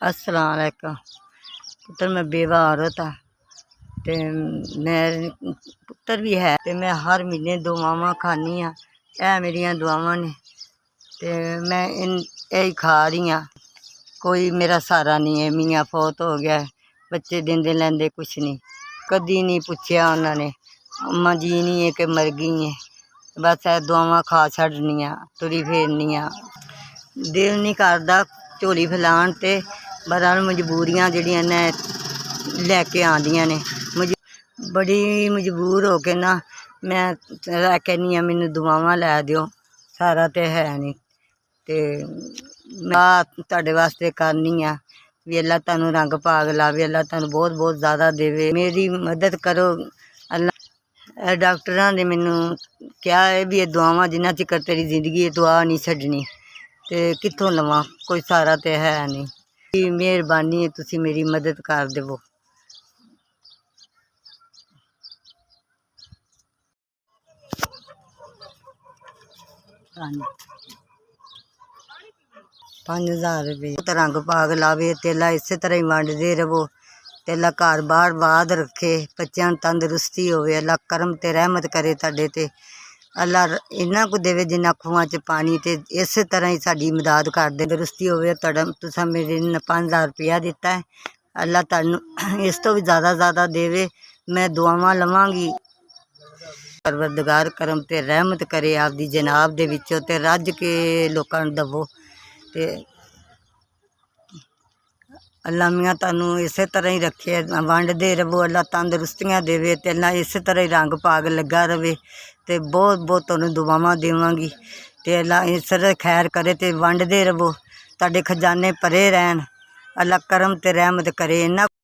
अस्सलाम वालेकुम पुत्र मैं बेवा औरत हाँ ते मैं पुत्र भी है ते मैं हर महीने दुआवां खानी हाँ। यह मेरिया दुआवां ने ते मैं यही खा रही हाँ। कोई मेरा सहारा नहीं है। मियाँ फौत हो गया है, बच्चे देंदे लैंदे कुछ नहीं, कदी नहीं पूछया उन्होंने अम्मा जी नहीं है कि मर गई है। बस ए दुआवां खा छड़नियां, तुरी फेरनियां। दिल नहीं करदा झोली फैलाण ते बहरहाल मजबूरियां जिहड़ियां ने लैके आंदियां ने। बड़ी मजबूर हो के ना मैं कहनी हाँ मैनू दुआवां लै दिओ, सारा तो है नहीं ते मैं तुहाडे वास्ते करनी हाँ भी अल्लाह तुहानू रंग भाग लावे, अल्लाह तुहानू बहुत बहुत ज़्यादा देवे, मेरी मदद करो अल्लाह। डॉक्टरां ने मैनू कहा है भी ये दुआवां जिन्ना चिकर तेरी जिंदगी दुआ नहीं छड्डनी ते कित्थों लवां, कोई सहारा तो है नहीं। मेहरबानी है तुसी मेरी मदद कर देवो। ₹5000 तो रंग भाग लावे, तेला इस तरह ही वंडदे रवो, तेला घर बार बाद रखे, बच्चों तंदुरुस्ती होवे, अल्लाह करम ते रहमत करे तुहाडे ते, अल्लाह इन्ना को देवे जिन्ना खूहां च पानी, ते इस तरह ही साडी मदद कर दे। तंदुरुस्ती होवे तुहाडा, तुसां मेरे ₹5000 दिता है, अल्लाह तुहानू इस तो भी ज़्यादा देवे। मैं दुआवां लवांगी, परवरदिगार करम ते रहमत करे आपदी जनाब दे विचों ते रज के लोकां नूं दवो ते अल्लाह मियाँ तुहानू इस तरह ही रखे, वंडदे रवो, अल्लाह तंदुरुस्तियाँ देवे ते अल्लाह इस तरह ही रंग भाग लगा रवे ते बहुत बहुत तुहानू दुआवां देवांगी ते अल्लाह इस तरह खैर करे ते वंडदे रवो, तुहाडे खजाने भरे रहन, अल्लाह करम ते रहमत करे। इन्ना